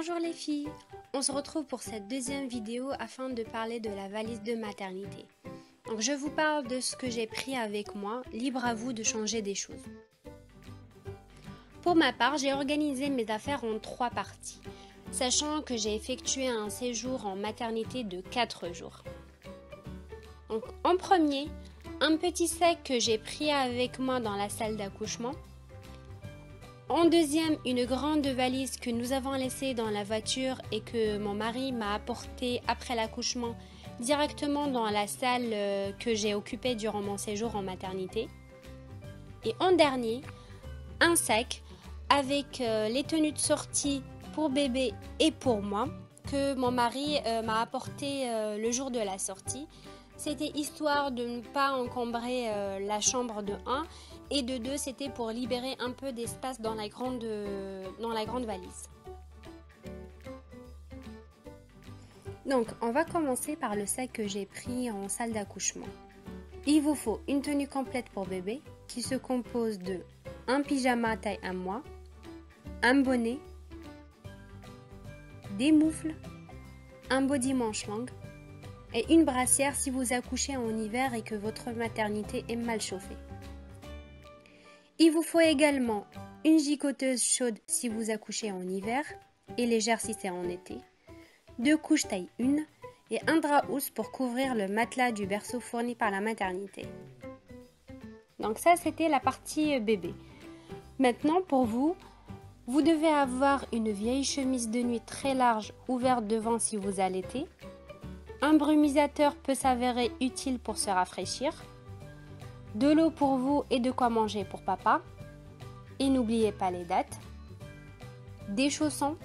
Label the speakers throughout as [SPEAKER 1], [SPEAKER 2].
[SPEAKER 1] Bonjour les filles, on se retrouve pour cette deuxième vidéo afin de parler de la valise de maternité. Donc je vous parle de ce que j'ai pris avec moi, libre à vous de changer des choses. Pour ma part, j'ai organisé mes affaires en 3 parties, sachant que j'ai effectué un séjour en maternité de 4 jours. Donc en premier, un petit sac que j'ai pris avec moi dans la salle d'accouchement. En deuxième, une grande valise que nous avons laissée dans la voiture et que mon mari m'a apportée après l'accouchement directement dans la salle que j'ai occupée durant mon séjour en maternité. Et en dernier, un sac avec les tenues de sortie pour bébé et pour moi que mon mari m'a apporté le jour de la sortie. C'était histoire de ne pas encombrer la chambre de 1 et de 2, c'était pour libérer un peu d'espace dans la grande valise. Donc, on va commencer par le sac que j'ai pris en salle d'accouchement. Il vous faut une tenue complète pour bébé qui se compose de un pyjama taille 1 mois, un bonnet, des moufles, un body manche longue et une brassière si vous accouchez en hiver et que votre maternité est mal chauffée. Il vous faut également une gigoteuse chaude si vous accouchez en hiver et légère si c'est en été, 2 couches taille 1 et un drap housse pour couvrir le matelas du berceau fourni par la maternité. Donc ça, c'était la partie bébé. Maintenant, pour vous, vous devez avoir une vieille chemise de nuit très large ouverte devant si vous allaitez. Un brumisateur peut s'avérer utile pour se rafraîchir. De l'eau pour vous et de quoi manger pour papa. Et n'oubliez pas les dates. Des chaussons,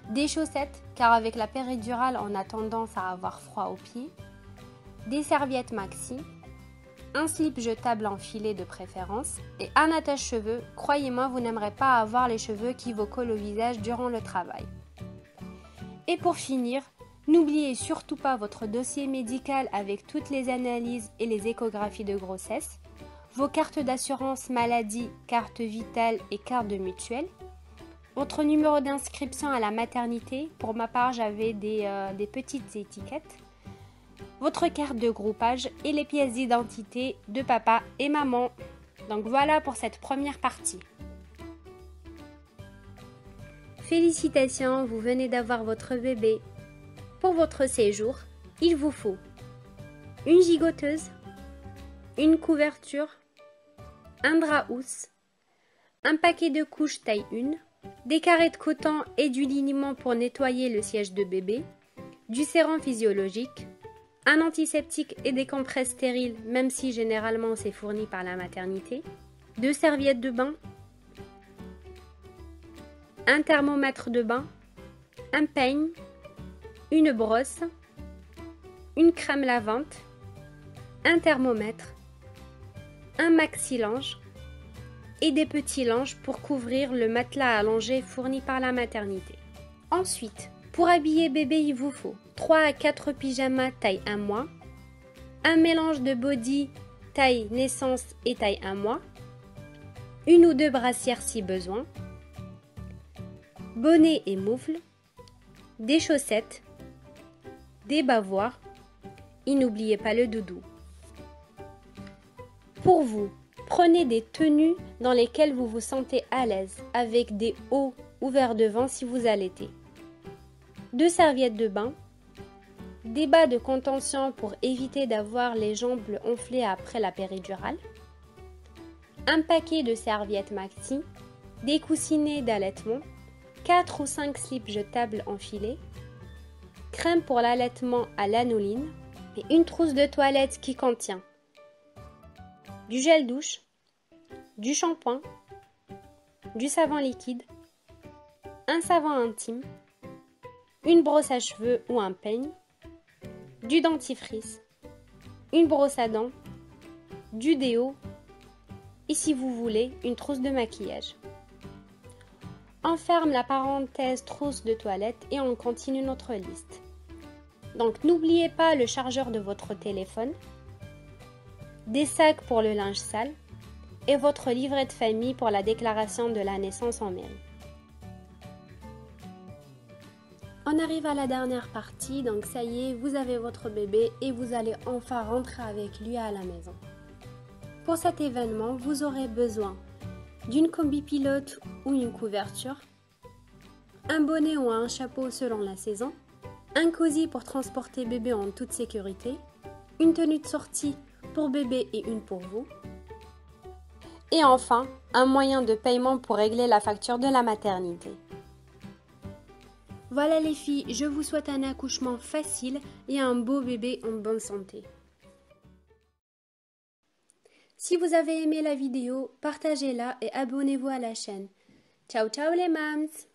[SPEAKER 1] des chaussettes, car avec la péridurale, on a tendance à avoir froid aux pieds. Des serviettes maxi. Un slip jetable en filet de préférence. Et un attache-cheveux. Croyez-moi, vous n'aimerez pas avoir les cheveux qui vous collent au visage durant le travail. Et pour finir, n'oubliez surtout pas votre dossier médical avec toutes les analyses et les échographies de grossesse, vos cartes d'assurance maladie, carte vitale et carte de mutuelle, votre numéro d'inscription à la maternité, pour ma part j'avais des petites étiquettes, votre carte de groupage et les pièces d'identité de papa et maman. Donc voilà pour cette première partie. Félicitations, vous venez d'avoir votre bébé. Pour votre séjour, il vous faut une gigoteuse, une couverture, un drap housse, un paquet de couches taille 1, des carrés de coton et du liniment pour nettoyer le siège de bébé, du sérum physiologique, un antiseptique et des compresses stériles, même si généralement c'est fourni par la maternité, 2 serviettes de bain, un thermomètre de bain, un peigne, une brosse, une crème lavante, un thermomètre, un maxi-linge et des petits linges pour couvrir le matelas allongé fourni par la maternité. Ensuite, pour habiller bébé, il vous faut 3 à 4 pyjamas taille 1 mois, un mélange de body taille naissance et taille 1 mois, 1 ou 2 brassières si besoin, bonnet et moufle, des chaussettes, des bavoirs et n'oubliez pas le doudou. Pour vous, prenez des tenues dans lesquelles vous vous sentez à l'aise avec des hauts ouverts devant si vous allaitez. 2 serviettes de bain, des bas de contention pour éviter d'avoir les jambes enflées après la péridurale, un paquet de serviettes maxi, des coussinets d'allaitement, 4 ou 5 slips jetables en filet, crème pour l'allaitement à l'anoline et une trousse de toilette qui contient du gel douche, du shampoing, du savon liquide, un savon intime, une brosse à cheveux ou un peigne, du dentifrice, une brosse à dents, du déo et si vous voulez, une trousse de maquillage. On ferme la parenthèse trousse de toilette et on continue notre liste. Donc n'oubliez pas le chargeur de votre téléphone, des sacs pour le linge sale et votre livret de famille pour la déclaration de la naissance en mairie. On arrive à la dernière partie, donc ça y est, vous avez votre bébé et vous allez enfin rentrer avec lui à la maison. Pour cet événement, vous aurez besoin d'une combi pilote ou une couverture, un bonnet ou un chapeau selon la saison, un cosy pour transporter bébé en toute sécurité, une tenue de sortie pour bébé et une pour vous, et enfin, un moyen de paiement pour régler la facture de la maternité. Voilà les filles, je vous souhaite un accouchement facile et un beau bébé en bonne santé. Si vous avez aimé la vidéo, partagez-la et abonnez-vous à la chaîne. Ciao ciao les mams!